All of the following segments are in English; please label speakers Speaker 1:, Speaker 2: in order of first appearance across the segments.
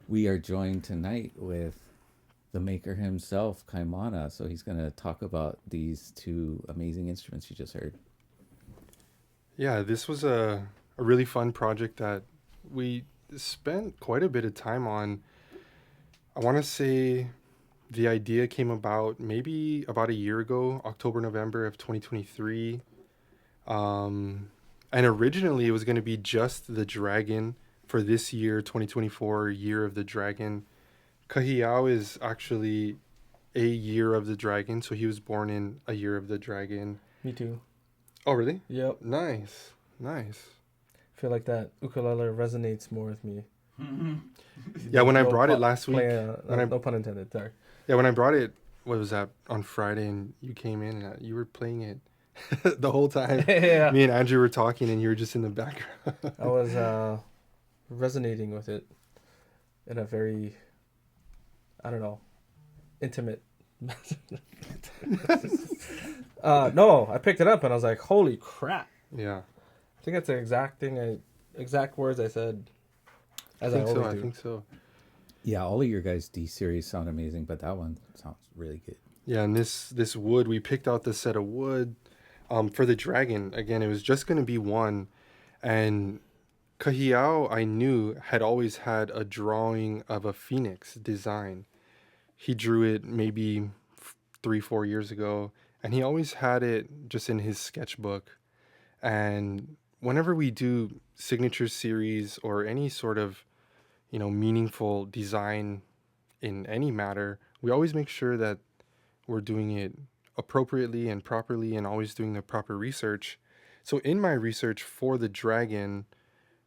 Speaker 1: We are joined tonight with the maker himself, Kaimana. So he's going to talk about these two amazing instruments you just heard.
Speaker 2: Yeah, this was a really fun project that we spent quite a bit of time on. I want to say the idea came about maybe about a year ago, October, November of 2023. Um, and originally it was going to be just the dragon for this year, 2024, Year of the Dragon. Kahiao is actually a year of the dragon, so he was born in a year of the dragon.
Speaker 3: Me too.
Speaker 2: Oh, really?
Speaker 3: Yep.
Speaker 2: Nice. Nice.
Speaker 3: I feel like that ukulele resonates more with me.
Speaker 2: Yeah, when I
Speaker 3: No
Speaker 2: brought it
Speaker 3: pun-
Speaker 2: last week, when I
Speaker 3: no pun intended. Sorry.
Speaker 2: yeah, when I brought it, what was that, on Friday, and you came in and you were playing it the whole time.
Speaker 3: Yeah.
Speaker 2: Me and Andrew were talking, and you were just in the background.
Speaker 3: I was resonating with it in a very, I don't know, intimate. No, I picked it up and I was like, "Holy crap!"
Speaker 2: Yeah,
Speaker 3: I think that's the exact words I said, as I
Speaker 2: I think so.
Speaker 3: always
Speaker 2: I
Speaker 3: do.
Speaker 2: think so.
Speaker 1: Yeah, all of your guys' D series sound amazing, but that one sounds really good.
Speaker 2: Yeah, and this wood, we picked out the set of wood, for the dragon. Again, it was just gonna be one, and Kahiao, I knew, had always had a drawing of a phoenix design. He drew it maybe 3, 4 years ago, and he always had it just in his sketchbook. And whenever we do signature series or any sort of, meaningful design in any matter, we always make sure that we're doing it appropriately and properly and always doing the proper research. So in my research for the dragon,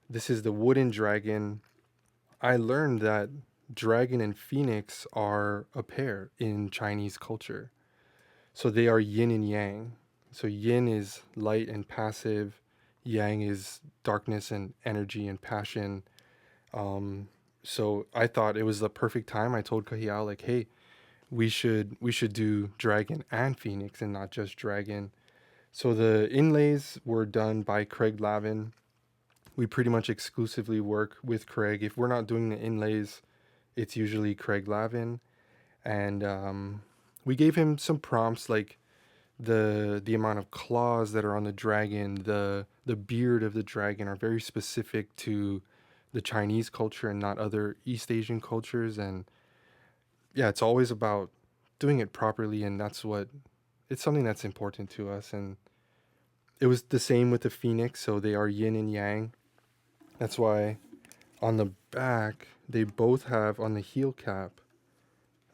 Speaker 2: this is the wooden dragon. I learned that dragon and phoenix are a pair in Chinese culture. So they are yin and yang. So yin is light and passive, yang is darkness and energy and passion. Um, so I thought it was the perfect time. I told Kahiao, like, hey, we should do dragon and phoenix and not just dragon. So the inlays were done by Craig Lavin. We pretty much exclusively work with Craig. If we're not doing the inlays, it's usually Craig Lavin. And we gave him some prompts like the amount of claws that are on the dragon, the beard of the dragon are very specific to the Chinese culture and not other East Asian cultures. And yeah, it's always about doing it properly, and it's something that's important to us. And it was the same with the phoenix, so they are yin and yang. That's why on the back they both have on the heel cap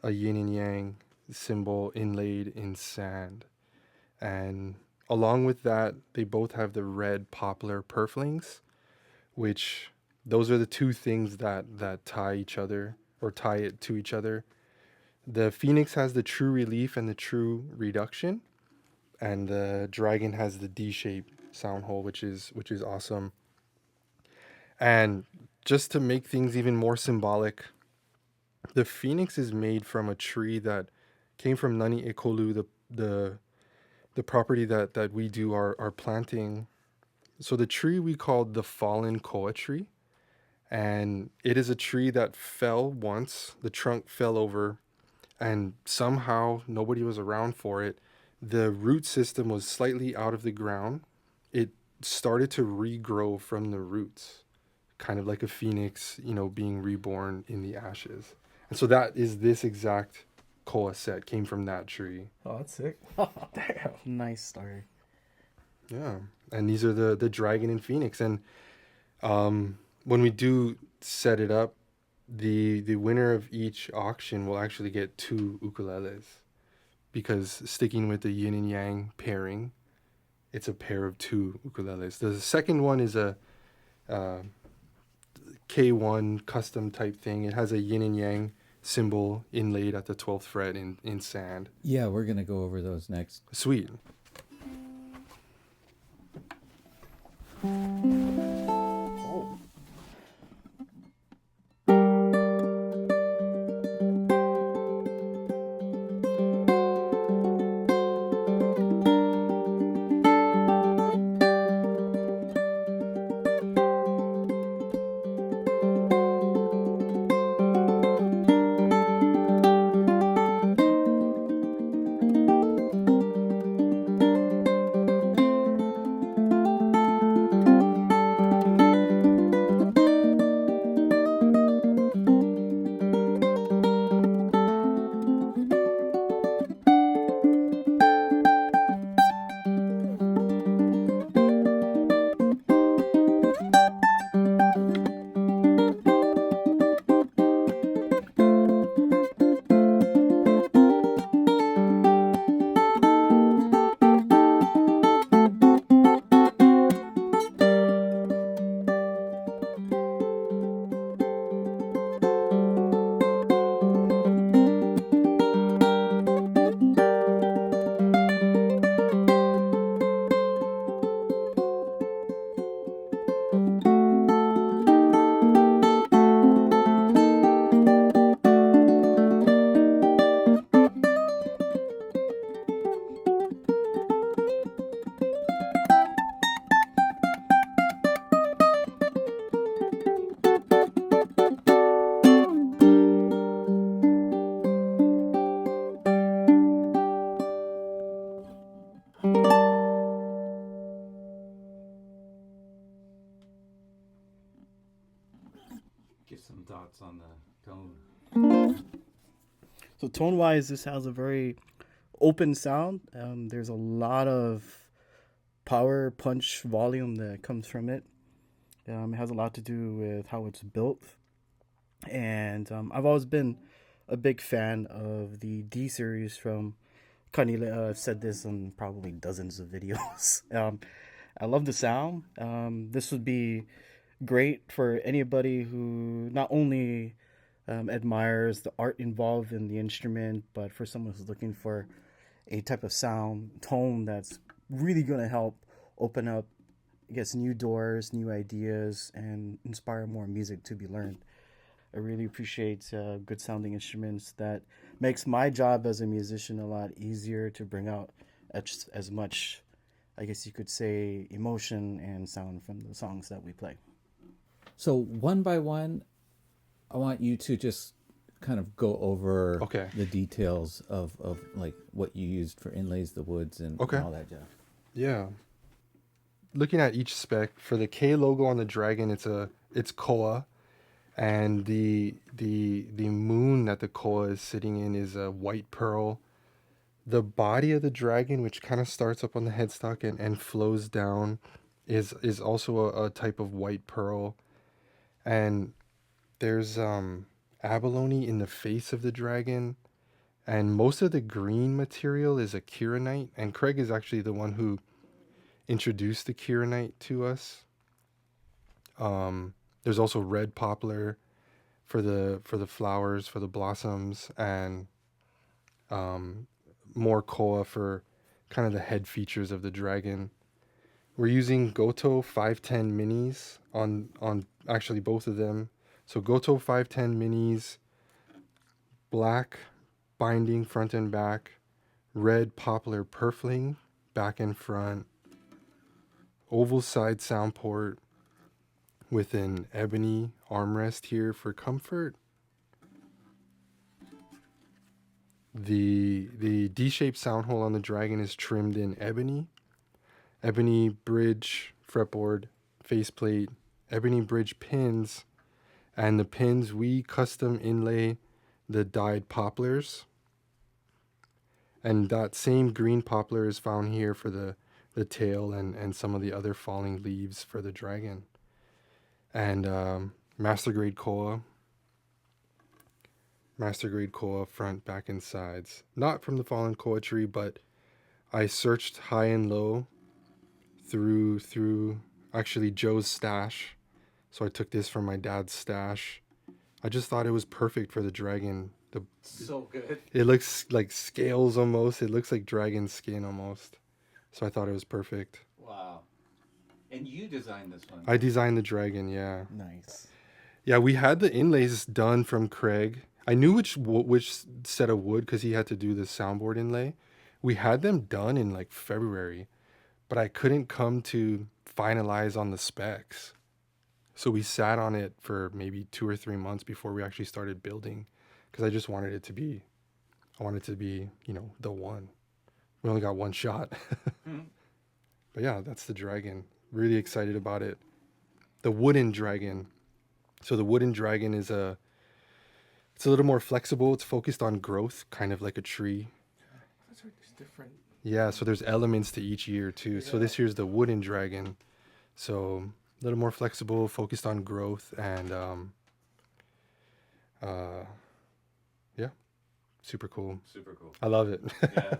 Speaker 2: a yin and yang symbol inlaid in sand. And along with that, they both have the red poplar purflings, which those are the two things that tie each other or tie it to each other. The phoenix has the true relief and the true reduction, and the dragon has the D-shaped sound hole, which is awesome. And just to make things even more symbolic, the phoenix is made from a tree that came from Nani Ekolu, the property that we do our planting. So the tree we called the fallen koa tree, and it is a tree that fell once. The trunk fell over, and somehow nobody was around for it. The root system was slightly out of the ground. It started to regrow from the roots, kind of like a phoenix, being reborn in the ashes. And so that is this exact koa set came from that tree.
Speaker 3: Oh, that's sick. Damn.
Speaker 4: Nice story.
Speaker 2: Yeah, and these are the dragon and phoenix. And when we do set it up, the winner of each auction will actually get 2 ukuleles, because sticking with the yin and yang pairing, it's a pair of 2 ukuleles. The second one is a K1 custom type thing. It has a yin and yang symbol inlaid at the 12th fret in sand.
Speaker 1: Yeah, we're gonna go over those next.
Speaker 2: Sweet.
Speaker 1: Give some thoughts on the tone.
Speaker 4: So tone wise, this has a very open sound. There's a lot of power, punch, volume that comes from it. It has a lot to do with how it's built. And I've always been a big fan of the D series from Kalei. I've said this on probably dozens of videos. I love the sound. This would be great for anybody who not only admires the art involved in the instrument, but for someone who's looking for a type of sound tone that's really going to help open up, I guess, new doors, new ideas, and inspire more music to be learned. I really appreciate good sounding instruments. That makes my job as a musician a lot easier to bring out as much, I guess you could say, emotion and sound from the songs that we play.
Speaker 1: So one by one, I want you to just kind of go over the details of like what you used for inlays, the woods, and all that jazz.
Speaker 2: Yeah. Looking at each spec, for the K logo on the dragon, it's koa, and the moon that the koa is sitting in is a white pearl. The body of the dragon, which kind of starts up on the headstock and flows down, is also a type of white pearl. And there's abalone in the face of the dragon, and most of the green material is a kieranite, and Craig is actually the one who introduced the kieranite to us. There's also red poplar for the flowers, for the blossoms, and more koa for kind of the head features of the dragon. We're using Goto 510 minis on actually both of them. So Goto 510 minis, black binding front and back, red poplar purfling back and front, oval side sound port with an ebony armrest here for comfort. The D-shaped sound hole on the dragon is trimmed in ebony bridge fretboard, faceplate, ebony bridge pins, and the pins we custom inlay the dyed poplars. And that same green poplar is found here for the tail and some of the other falling leaves for the dragon. And master grade koa front, back, and sides. Not from the fallen koa tree, but I searched high and low through actually Joe's stash. So I took this from my dad's stash. I just thought it was perfect for the dragon.
Speaker 1: So good.
Speaker 2: It looks like scales almost. It looks like dragon skin almost. So I thought it was perfect.
Speaker 1: Wow. And you designed this one.
Speaker 2: I designed the dragon, yeah.
Speaker 4: Nice.
Speaker 2: Yeah, we had the inlays done from Craig. I knew which set of wood because he had to do the soundboard inlay. We had them done in like February, but I couldn't come to finalize on the specs. So we sat on it for maybe 2 or 3 months before we actually started building, because I just wanted it to be, the one. We only got one shot. But yeah, that's the dragon. Really excited about it. The wooden dragon. So the wooden dragon it's a little more flexible. It's focused on growth, kind of like a tree.
Speaker 3: That's different.
Speaker 2: Yeah, so there's elements to each year too. Yeah. So this year's the wooden dragon. So a little more flexible, focused on growth, and yeah, super cool.
Speaker 1: Super cool.
Speaker 2: I love it.
Speaker 1: Yeah.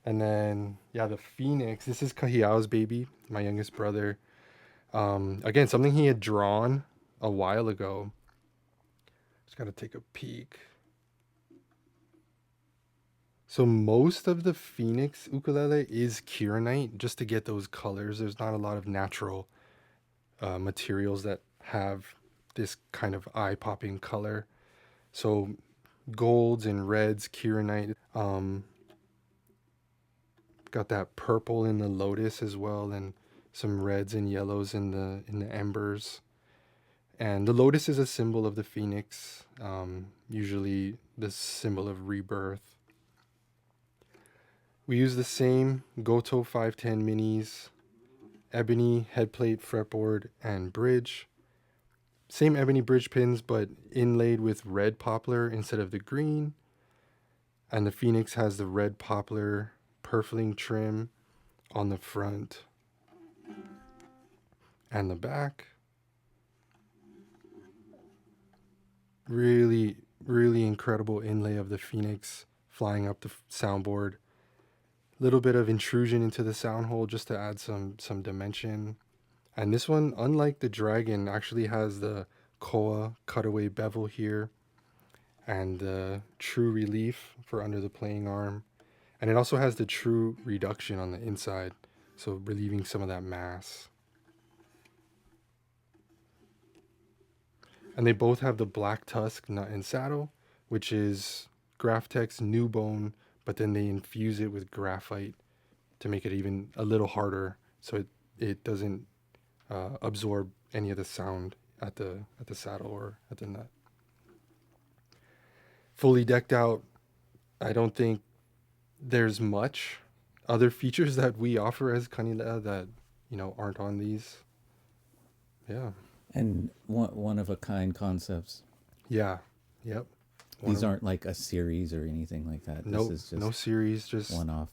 Speaker 2: And then the phoenix. This is Kahiao's baby, my youngest brother. Again, something he had drawn a while ago. Just gotta take a peek. So most of the phoenix ukulele is kieranite, just to get those colors. There's not a lot of natural materials that have this kind of eye-popping color. So golds and reds, kieranite. Got that purple in the lotus as well, and some reds and yellows in the embers. And the lotus is a symbol of the phoenix, usually the symbol of rebirth. We use the same Goto 510 minis, ebony headplate, fretboard, and bridge. Same ebony bridge pins, but inlaid with red poplar instead of the green. And the phoenix has the red poplar purfling trim on the front and the back. Really, really incredible inlay of the phoenix flying up the soundboard. Little bit of intrusion into the sound hole just to add some dimension. And this one, unlike the dragon, actually has the koa cutaway bevel here and the true relief for under the playing arm. And it also has the true reduction on the inside, so relieving some of that mass. And they both have the black tusk nut and saddle, which is Graphtec's new bone, but then they infuse it with graphite to make it even a little harder, so it doesn't absorb any of the sound at the saddle or at the nut. Fully decked out. I don't think there's much other features that we offer as Kanilea that aren't on these. Yeah.
Speaker 1: And one of a kind concepts.
Speaker 2: Yeah. Yep.
Speaker 1: These aren't like a series or anything like that.
Speaker 2: Nope,
Speaker 1: This is just
Speaker 2: no series, just
Speaker 1: one off.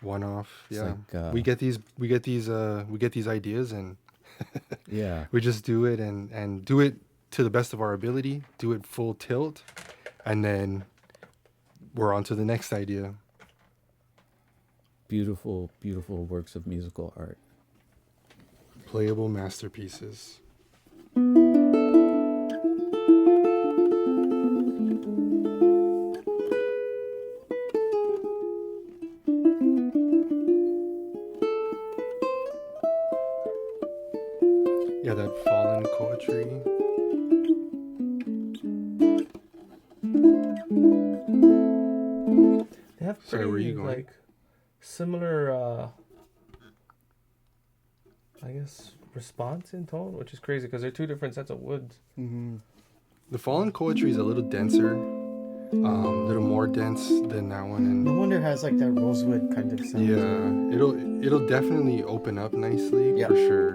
Speaker 2: One off. Yeah.
Speaker 1: Like,
Speaker 2: we get these ideas, and
Speaker 1: yeah,
Speaker 2: we just do it and do it to the best of our ability, do it full tilt, and then we're on to the next idea.
Speaker 1: Beautiful, beautiful works of musical art.
Speaker 2: Playable masterpieces. Yeah, that fallen poetry.
Speaker 3: They have
Speaker 2: Sorry, where are you going?
Speaker 3: like similar, I guess, response in tone, which is crazy because they're two different sets of woods.
Speaker 4: Mm-hmm.
Speaker 2: The fallen poetry is a little denser, a little more dense than that one,
Speaker 4: No
Speaker 2: and
Speaker 4: wonder it has like that rosewood kind of sound.
Speaker 2: yeah, it'll definitely open up nicely for sure.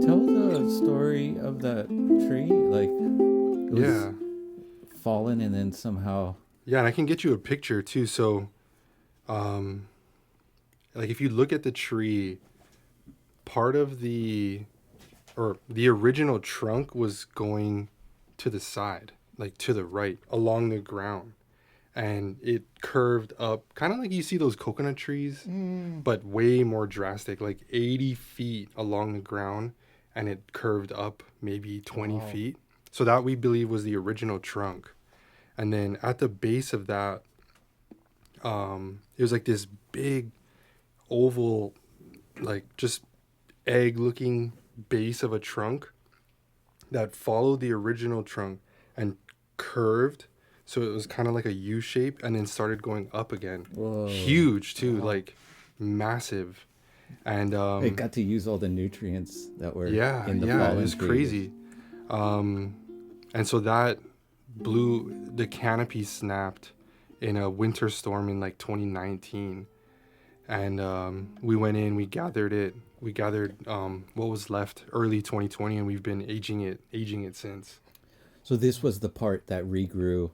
Speaker 1: Tell the story of that tree, like it was fallen and then somehow
Speaker 2: Yeah, and I can get you a picture too. So, like if you look at the tree, part of the original trunk was going to the side, like to the right, along the ground. And it curved up, kind of like you see those coconut trees, but way more drastic, like 80 feet along the ground, and it curved up maybe 20 feet. So that we believe was the original trunk. And then at the base of that, it was like this big oval, like just egg-looking base of a trunk that followed the original trunk and curved. So it was kind of like a U shape and then started going up again.
Speaker 1: Whoa.
Speaker 2: Huge too, like massive. And
Speaker 1: it got to use all the nutrients that were in the
Speaker 2: it
Speaker 1: fallen
Speaker 2: was
Speaker 1: trees.
Speaker 2: crazy. And so that the canopy snapped in a winter storm in like 2019. And we went in, we gathered what was left early 2020, and we've been aging it since.
Speaker 1: So this was the part that regrew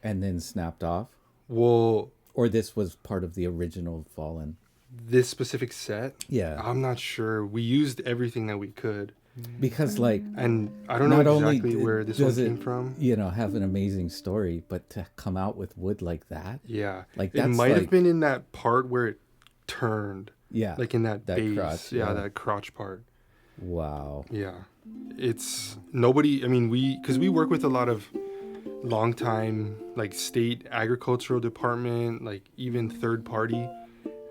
Speaker 1: and then snapped off?
Speaker 2: Well,
Speaker 1: or this was part of the original fallen?
Speaker 2: This specific set?
Speaker 1: Yeah.
Speaker 2: I'm not sure. We used everything that we could.
Speaker 1: Because like,
Speaker 2: and I don't know exactly where this one came from.
Speaker 1: Have an amazing story, but to come out with wood like that,
Speaker 2: like it might have been in that part where it turned, like in that base, crotch, that crotch part.
Speaker 1: Wow.
Speaker 2: Yeah, it's nobody. I mean, because we work with a lot of long time like state agricultural department, like even third party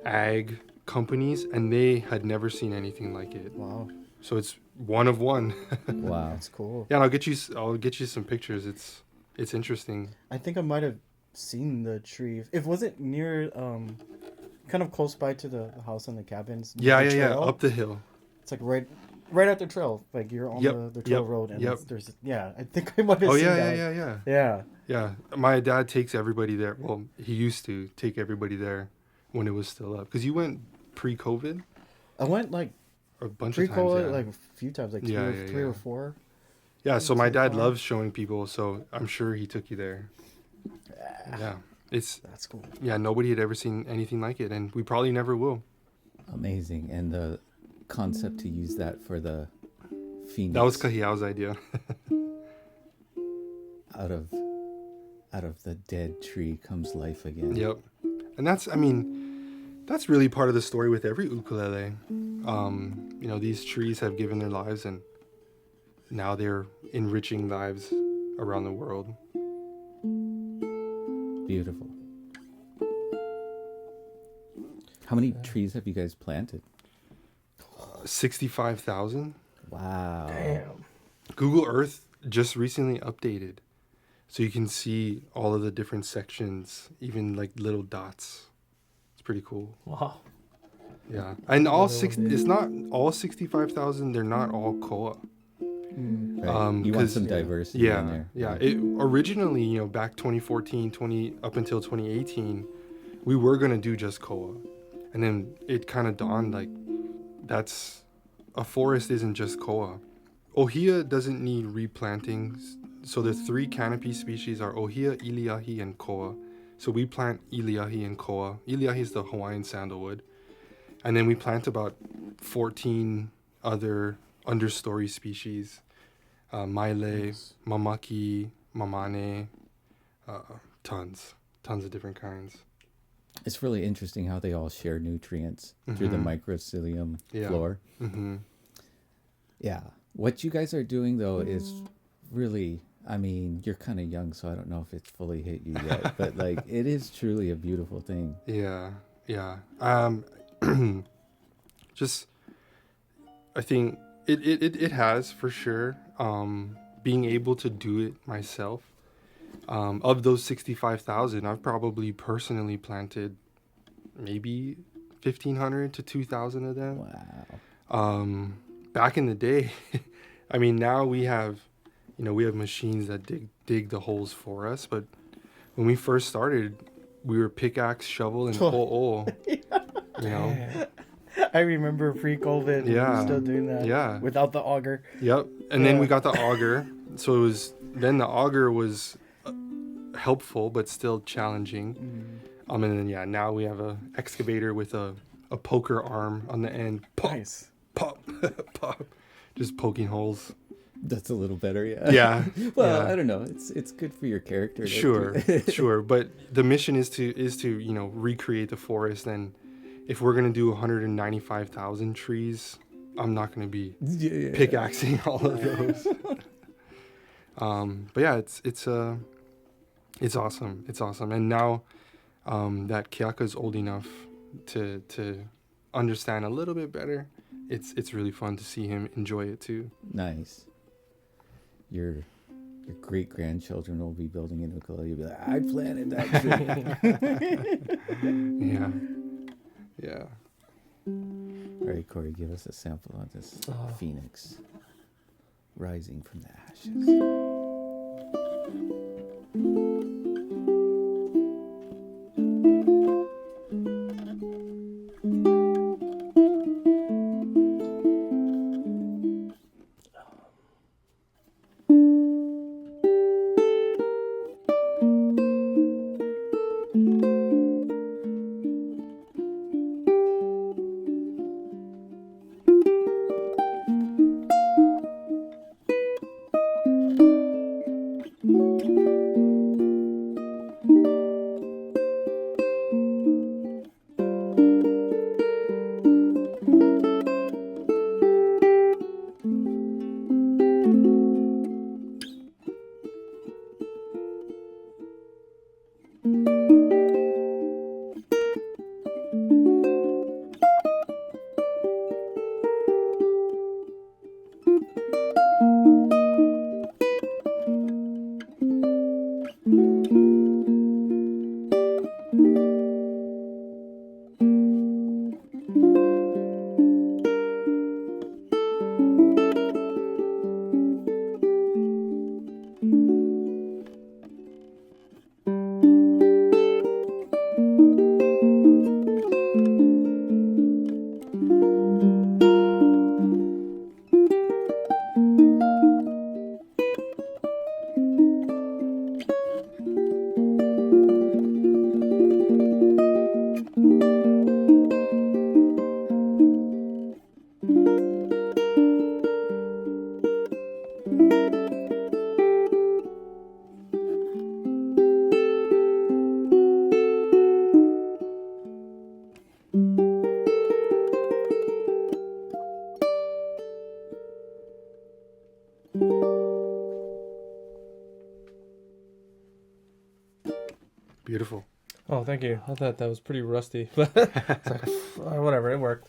Speaker 2: ag companies, and they had never seen anything like it.
Speaker 4: Wow.
Speaker 2: So it's one of one.
Speaker 1: Wow,
Speaker 4: that's cool.
Speaker 2: Yeah, and I'll get you some pictures. It's interesting.
Speaker 4: I think I might have seen the tree. If it wasn't near, kind of close by to the house and the cabins.
Speaker 2: Yeah, up the hill.
Speaker 4: It's like right at the trail. Like you're on the trail road, and there's I think I might have seen that.
Speaker 2: Yeah. My dad takes everybody there. Well, he used to take everybody there when it was still up. Because you went pre-COVID.
Speaker 4: I went like
Speaker 2: a bunch of times,
Speaker 4: like a few times, like three or four.
Speaker 2: Yeah, so my dad loves showing people, so I'm sure he took you there. Yeah,
Speaker 4: that's cool.
Speaker 2: Yeah, nobody had ever seen anything like it, and we probably never will.
Speaker 1: Amazing, and the concept to use that for the phoenix.
Speaker 2: That was Kahiao's idea.
Speaker 1: Out of the dead tree comes life again.
Speaker 2: Yep, and that's really part of the story with every ukulele. These trees have given their lives, and now they're enriching lives around the world.
Speaker 1: Beautiful. How many trees have you guys planted?
Speaker 2: 65,000.
Speaker 1: Wow.
Speaker 4: Damn.
Speaker 2: Google Earth just recently updated, so you can see all of the different sections, even like little dots. It's pretty cool.
Speaker 3: Wow.
Speaker 2: Yeah, and it's not all 65,000. They're not all koa.
Speaker 1: Right. You want some diversity in there.
Speaker 2: Yeah. It originally, back 2014, up until 2018, we were gonna do just koa, and then it kind of dawned like that's a forest isn't just koa. Ohia doesn't need replanting. So the three canopy species are ohia, iliahi, and koa. So we plant iliahi and koa. Iliahi is the Hawaiian sandalwood. And then we plant about 14 other understory species. Maile, mamaki, mamane, tons of different kinds.
Speaker 1: It's really interesting how they all share nutrients through the microcilium floor.
Speaker 2: Mm-hmm.
Speaker 1: Yeah. What you guys are doing, though, is really, you're kind of young, so I don't know if it's fully hit you yet, but it is truly a beautiful thing.
Speaker 2: Yeah. Just, I think it has for sure. Being able to do it myself. Of those 65,000, I've probably personally planted maybe 1,500 to 2,000 of them.
Speaker 1: Wow.
Speaker 2: Back in the day, now we have machines that dig the holes for us. But when we first started, we were pickaxe, shovel, and pole.
Speaker 4: I remember pre-COVID, we were still doing that.
Speaker 2: Yeah.
Speaker 4: Without the auger.
Speaker 2: Yep. And then we got the auger. So the auger helpful but still challenging. And then now we have a excavator with a poker arm on the end. Pop,
Speaker 4: Nice.
Speaker 2: pop, pop, just poking holes.
Speaker 1: That's a little better, yeah.
Speaker 2: Yeah.
Speaker 1: Well,
Speaker 2: yeah.
Speaker 1: I don't know. It's good for your character.
Speaker 2: Sure. But the mission is to recreate the forest. And if we're gonna do 195,000 trees, I'm not gonna be pickaxing all of those. But yeah, it's awesome. It's awesome. And now that Kiaka's old enough to understand a little bit better, it's really fun to see him enjoy it too.
Speaker 1: Nice. Your great grandchildren will be building a ukulele. You'll be like, I planted that tree.
Speaker 2: Yeah.
Speaker 1: All right, Corey, give us a sample of this phoenix rising from the ashes.
Speaker 2: Beautiful.
Speaker 3: Oh, thank you. I thought that was pretty rusty, but it's like, whatever, it worked.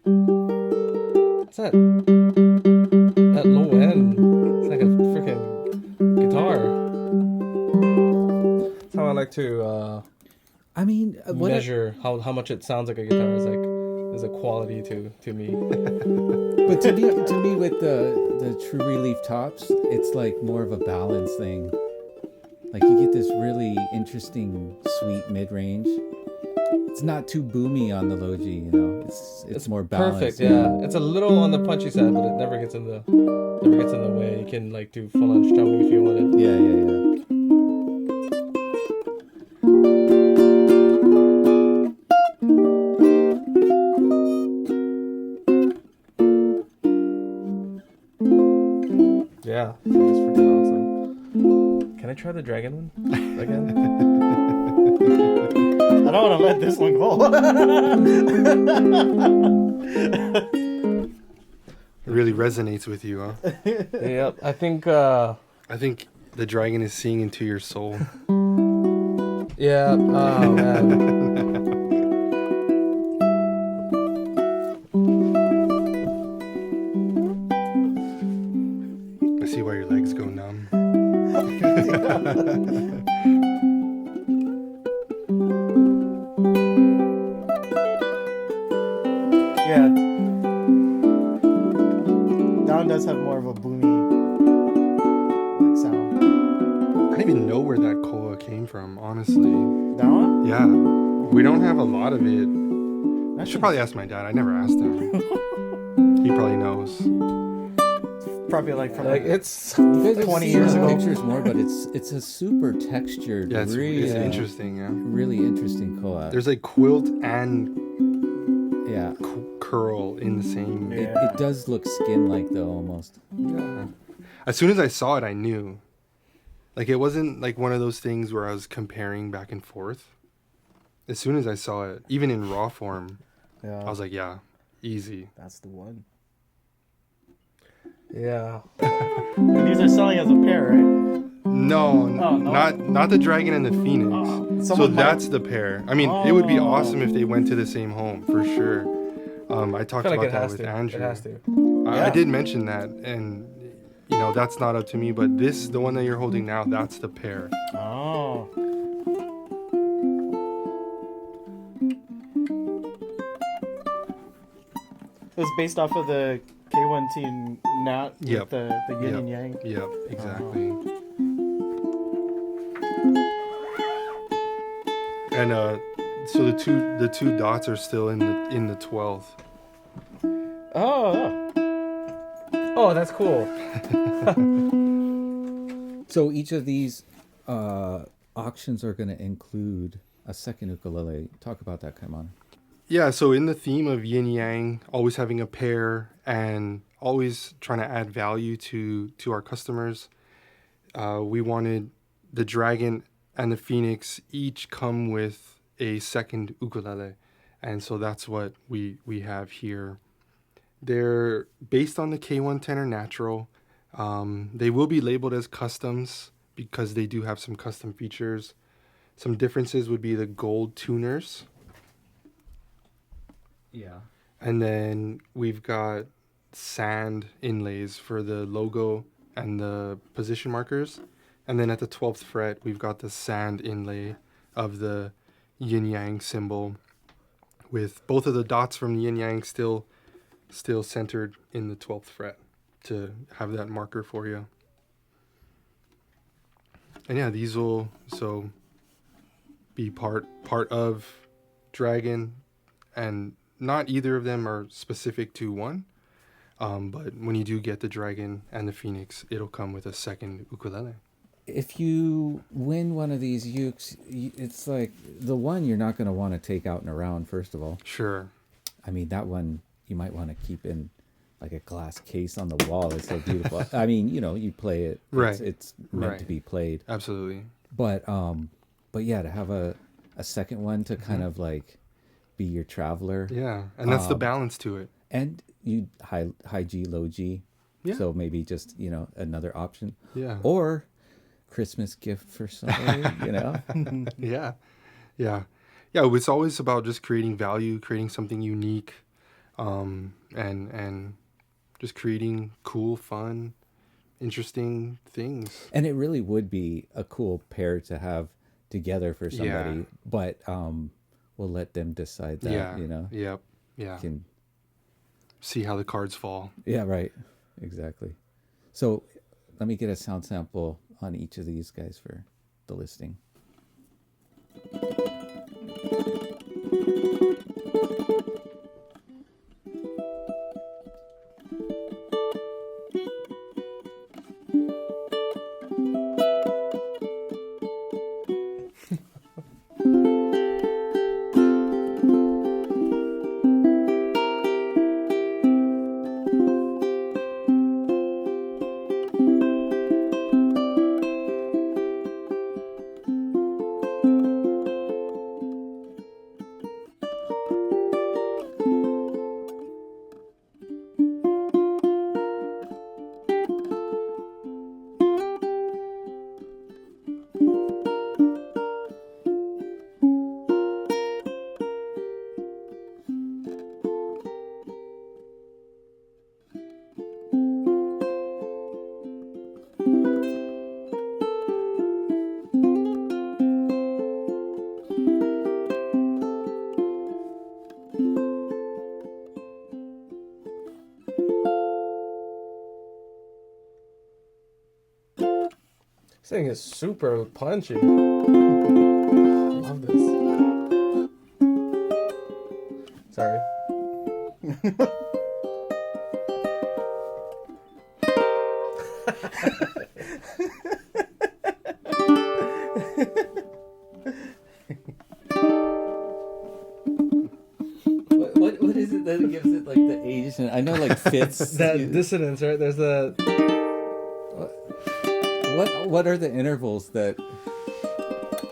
Speaker 3: What's that? That low end. It's like a freaking guitar. That's how I like to measure how much it sounds like a guitar. Is like there's a quality to me.
Speaker 1: But to me, with the true relief tops, it's like more of a balance thing. Like you get this really interesting, sweet mid-range. It's not too boomy on the low G, you know. It's more balanced.
Speaker 3: Perfect, yeah. It's a little on the punchy side, but it never gets in the way. You can like do full on strumming if you wanted.
Speaker 1: Yeah.
Speaker 3: Yeah, it's freaking awesome. Can I try the dragon one again?
Speaker 4: I don't want to let this one go.
Speaker 2: It really resonates with you, huh?
Speaker 3: Yep, I think
Speaker 2: the dragon is seeing into your soul.
Speaker 3: yeah, oh man.
Speaker 2: I see why your legs go numb.
Speaker 4: Yeah. That one does have more of a boomy like sound.
Speaker 2: I don't even know where that koa came from, honestly.
Speaker 4: That one?
Speaker 2: Yeah. We don't have a lot of it. I should probably ask my dad. I never asked him. He probably knows.
Speaker 4: Probably like from
Speaker 3: Like it's
Speaker 1: You guys have
Speaker 4: 20
Speaker 1: seen
Speaker 4: years
Speaker 1: the
Speaker 4: ago.
Speaker 1: pictures more, but it's a super textured,
Speaker 2: Yeah, it's
Speaker 1: really
Speaker 2: interesting. Yeah,
Speaker 1: really interesting collab.
Speaker 2: there's like quilt and
Speaker 1: Yeah,
Speaker 2: curl in the same.
Speaker 4: Yeah.
Speaker 1: it does look skin-like though, almost.
Speaker 2: Yeah. As soon as I saw it, I knew. Like it wasn't like one of those things where I was comparing back and forth. As soon as I saw it, even in raw form,
Speaker 4: Yeah.
Speaker 2: I was like, yeah, easy.
Speaker 4: That's the one.
Speaker 3: yeah.
Speaker 4: And these are selling as a pair, right?
Speaker 2: No,
Speaker 4: no?
Speaker 2: not the dragon and the phoenix. So
Speaker 4: Someone might-
Speaker 2: that's the pair. I mean, it would be
Speaker 4: Oh.
Speaker 2: awesome if they went to the same home for sure. I
Speaker 3: I
Speaker 2: talked
Speaker 3: feel like
Speaker 2: about
Speaker 3: it
Speaker 2: that
Speaker 3: has
Speaker 2: with
Speaker 3: to.
Speaker 2: Andrew.
Speaker 3: It has to.
Speaker 2: I
Speaker 4: Yeah.
Speaker 2: did mention that, and you know that's not up to me. But this, the one that you're holding now, that's the pair.
Speaker 4: Oh. It's based off of the K1 team Nat with
Speaker 2: Yep.
Speaker 4: the yin
Speaker 2: Yep.
Speaker 4: and yang.
Speaker 2: Yep, exactly. And so the two dots are still in the 12th.
Speaker 3: Oh. Oh, that's cool.
Speaker 1: So each of these auctions are going to include a second ukulele. Talk about that, Kaimana.
Speaker 2: Yeah, so in the theme of yin yang, always having a pair and always trying to add value to our customers, we wanted the dragon and the phoenix each come with a second ukulele, and so that's what we have here. They're based on the K1 tenor natural. They will be labeled as customs because they do have some custom features. Some differences would be the gold tuners.
Speaker 1: Yeah.
Speaker 2: And then we've got sand inlays for the logo and the position markers. And then at the 12th fret, we've got the sand inlay of the yin yang symbol with both of the dots from the yin yang still centered in the 12th fret to have that marker for you. And yeah, these will so be part of dragon, and not either of them are specific to one, but when you do get the dragon and the phoenix, it'll come with a second ukulele.
Speaker 1: If you win one of these ukes, it's like the one you're not going to want to take out and around, first of all.
Speaker 2: Sure.
Speaker 1: I mean, that one you might want to keep in like a glass case on the wall. It's so beautiful. I mean, you know, you play it.
Speaker 2: Right.
Speaker 1: It's meant
Speaker 2: Right.
Speaker 1: to be played.
Speaker 2: Absolutely.
Speaker 1: But yeah, to have a second one to kind of like be your traveler.
Speaker 2: Yeah, and that's the balance to it.
Speaker 1: And you high G, low G.
Speaker 2: Yeah.
Speaker 1: So maybe just, you know, another option.
Speaker 2: Yeah.
Speaker 1: Or Christmas gift for somebody, you know?
Speaker 2: Yeah. Yeah. Yeah, it's always about just creating value, creating something unique, and just creating cool, fun, interesting things.
Speaker 1: And it really would be a cool pair to have together for somebody.
Speaker 2: Yeah.
Speaker 1: But we'll let them decide that,
Speaker 2: Yeah.
Speaker 1: you know?
Speaker 2: Yep. Yeah.
Speaker 1: Can
Speaker 2: See how the cards fall.
Speaker 1: Yeah, right. Exactly. So let me get a sound sample on each of these guys for the listing.
Speaker 3: This thing is super punchy. Love this. Sorry.
Speaker 1: That gives it like the Asian. I know like fifths.
Speaker 3: That dissonance, right? There's the
Speaker 1: What are the intervals that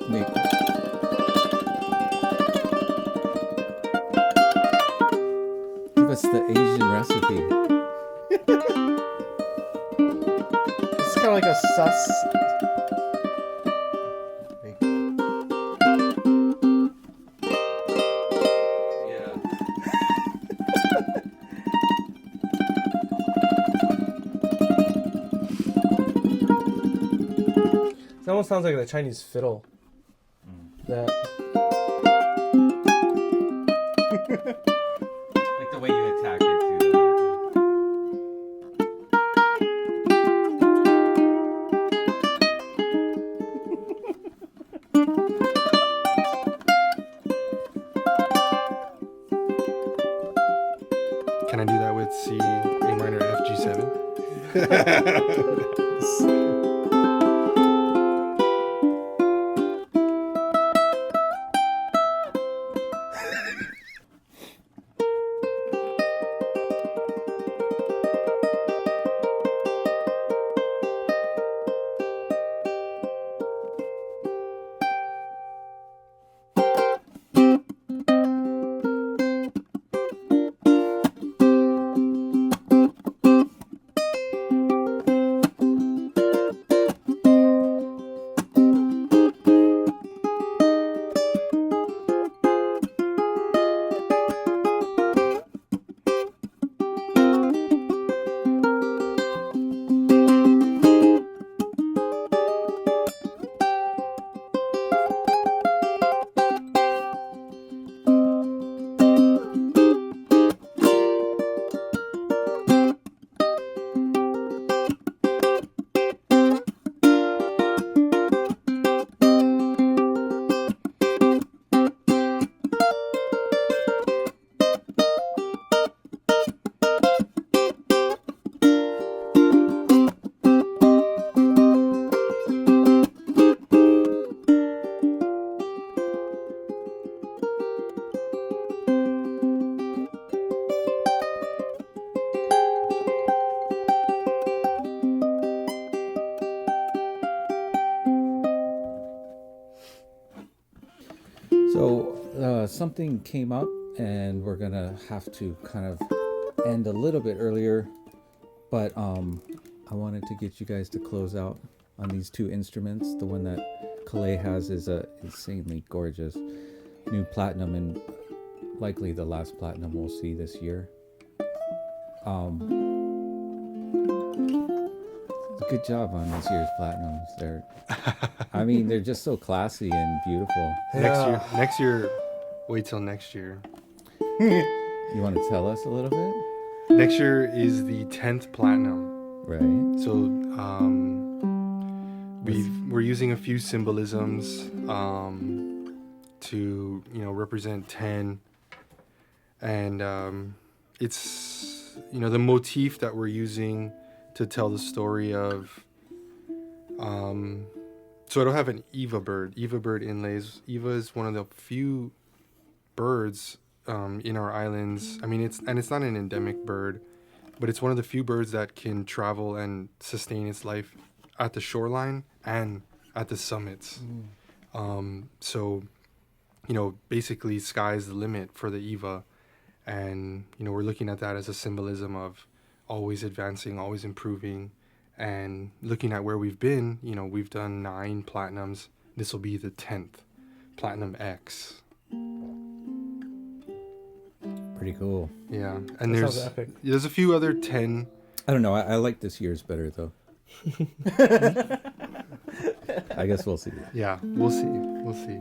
Speaker 1: make? Give us the Asian recipe.
Speaker 4: It's kind of like a sus.
Speaker 1: Yeah.
Speaker 3: it almost sounds like the Chinese fiddle. That
Speaker 1: Like the way you attack it too.
Speaker 2: Can I do that with C, A minor, F, G7?
Speaker 1: So something came up, and we're gonna have to kind of end a little bit earlier, but I wanted to get you guys to close out on these two instruments. The one that Kalei has is a insanely gorgeous new platinum, and likely the last platinum we'll see this year. Good job on this year's platinums. I mean, they're just so classy and beautiful.
Speaker 2: Next year, wait till next year.
Speaker 1: You want to tell us a little bit?
Speaker 2: Next year is the 10th platinum.
Speaker 1: Right.
Speaker 2: So we're using a few symbolisms to represent 10, and it's the motif that we're using to tell the story of so I don't have an Eva bird inlays. Eva is one of the few birds in our islands. I mean, it's not an endemic bird, but it's one of the few birds that can travel and sustain its life at the shoreline and at the summits. So basically sky's the limit for the Eva, and we're looking at that as a symbolism of always advancing, always improving, and looking at where we've been. We've done 9 platinums. This will be the 10th platinum X.
Speaker 1: Pretty cool.
Speaker 2: Yeah, and
Speaker 3: That sounds epic.
Speaker 2: there's a few other 10.
Speaker 1: I don't know. I like this year's better though. I guess we'll see.
Speaker 2: Yeah, we'll see.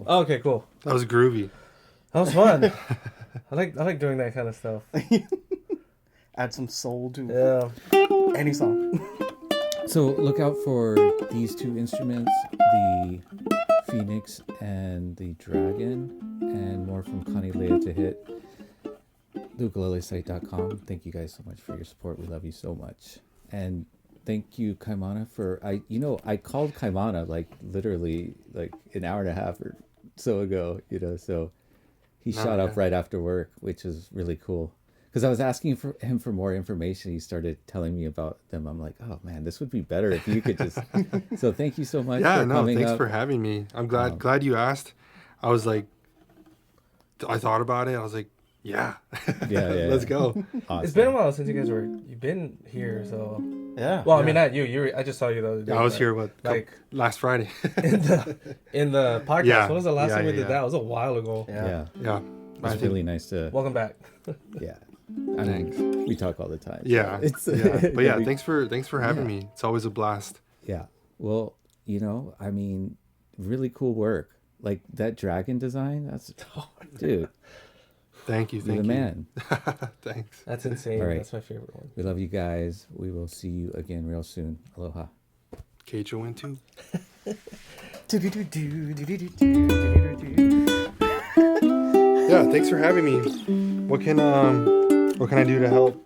Speaker 4: cool.
Speaker 3: Oh, okay, cool.
Speaker 2: That was groovy.
Speaker 3: That was fun. I like doing that kind of stuff.
Speaker 4: Add some soul to
Speaker 3: Yeah.
Speaker 4: any song.
Speaker 1: So look out for these two instruments, the Phoenix and the Dragon, and more from Kalei to hit. ukulelesite.com. Thank you guys so much for your support. We love you so much. And thank you, Kaimana, for I called Kaimana like literally like an hour and a half or so ago, so he shot up right after work, which is really cool. Because I was asking for him for more information. He started telling me about them. I'm like, oh man, this would be better if you could just. So thank you so much.
Speaker 2: Yeah,
Speaker 1: for
Speaker 2: no,
Speaker 1: coming
Speaker 2: thanks
Speaker 1: up.
Speaker 2: for having me. I'm glad you asked. I was like, I thought about it. I was like, yeah,
Speaker 1: Yeah,
Speaker 2: let's go.
Speaker 1: Awesome.
Speaker 3: It's been a while since you've been here, so.
Speaker 4: Yeah.
Speaker 3: Well, I mean, not you. I just saw you the other day.
Speaker 2: I was
Speaker 3: but,
Speaker 2: here
Speaker 3: like
Speaker 2: last Friday.
Speaker 3: in the podcast.
Speaker 2: Yeah.
Speaker 3: When was the last time we
Speaker 2: Yeah.
Speaker 3: did that? It was a while ago.
Speaker 1: Yeah,
Speaker 2: Yeah,
Speaker 1: it's really nice to.
Speaker 3: Welcome back.
Speaker 1: Yeah, I mean, we talk all the time.
Speaker 2: yeah,
Speaker 1: It's
Speaker 2: yeah. But yeah,
Speaker 1: we-
Speaker 2: thanks for having me. It's always a blast.
Speaker 1: Yeah. Well, I mean, really cool work. Like that dragon design. That's dude.
Speaker 2: Thank you,
Speaker 1: You're the man.
Speaker 2: Thanks.
Speaker 3: That's insane.
Speaker 1: All right.
Speaker 3: That's my favorite one.
Speaker 1: We love you guys. We will see you again real soon. Aloha.
Speaker 2: KHON too. Yeah, thanks for having me. What can I do to help?